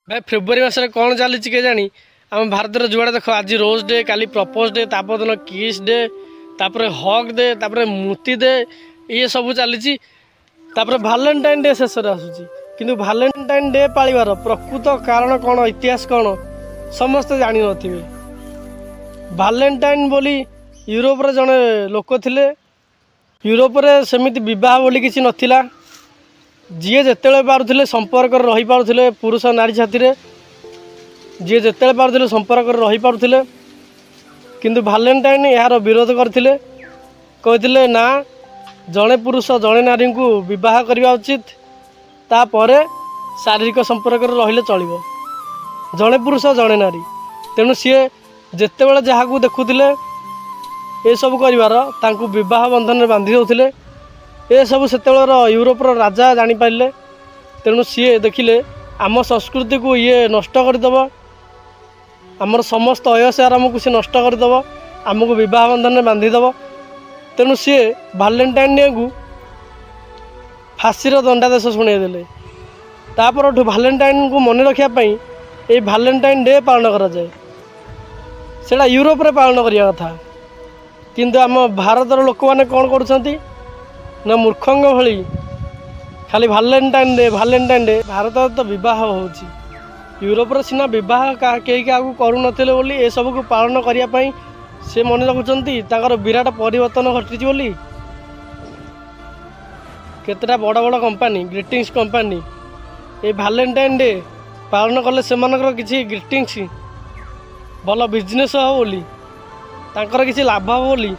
भाई फेब्रुआरी मसरे कौन चली के जानी आम भारत जुआड़े देख आज रोज डे काली प्रपोज डे तापदिन किस डे तापर हक डे तापर मुति डे ये सब चली भालेटाइन डे शेष आसूँ कि भालेटाइन डे पालिबार प्रकृत कारण कौन इतिहास कौन समस्ते जानी नथिबे। भालेटाइन बोली यूरोप रे जड़े लोक थिले। यूरोप रे सेमिति विवाह बोली किसी नथिला। जी जिते पारुले संपर्क रही पारुले पुरुष नारी छाती जी जिते पारुले संपर्क रही पारुले किंतु भालेटाइन यार विरोध करते कहते ना जड़े पुरुष जड़े नारी को विवाह करने उचित तापर शारीरिक संपर्क रहिले चलिबो। जड़े पुरुष जड़े नारी तेणु सी जिते बड़े जहाँ देखुले ये सब कर विवाह बंधन में बांधि दौले। ये सब से यूरोपर राजा जापारे तेणु सी देखिले आम संस्कृति को ये नष्ट करदेव आमर समस्त अयसार आमको सी नष्ट करदेव आमको विवाह बंधन में बांधिदेव। तेणु सी भालेटाइन डे को फाँसी दंडादेश शुणेदेले। तापर भालेटाइन को मन रखापी ये भालेटाइन डे पालन कराए सेटा यूरोप रे पालन करने कथा किंतु आम भारतर लोक मैंने कौन करुँच ना मूर्खंग भली खाली भालेटाइन डे भारत तो विवाह होची यूरोप रे सीना विवाह कहीं क्या करूनथिले बोली ए सब को पालन करने से मन रखुंट ताकर विराट परिवर्तन घटी बोली। केतटा बड़ बड़ कंपानी ग्रीटिंग्स कंपानी ये भालेटाइन डे पालन कले से किसी ग्रीटिंग्स भल बिजनेस हो बोली तांकर किसी लाभ हो बोली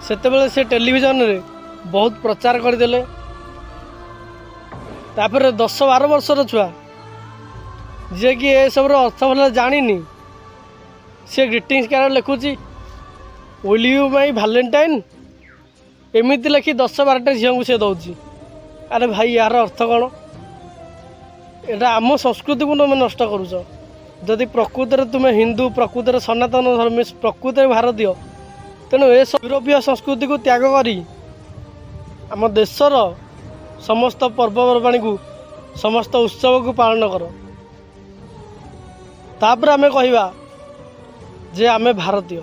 सेतेबेले से टेलीविजन रे बहुत प्रचार करदेले। तापर 10-12 वर्षर छुआ जे कि ये सब अर्थ भल जानी सी ग्रीटिंग्स कार्ड लिखुची विल यू माई भालेटाइन एमती लिखी 10-12टा झील को सी दौर। अरे भाई यार अर्थ कौन एटा आम संस्कृति को तुम नष्ट करुच। जदि प्रकृत में तुम्हें हिंदू प्रकृत सनातन धर्मी प्रकृत भारतीय तेणु ये यूरोपीय संस्कृति को त्याग करी आम देशर समस्त पर्वपर्वाणी को समस्त उत्सव को पालन कर तापर आमे कहिबा जे आमे भारतीय।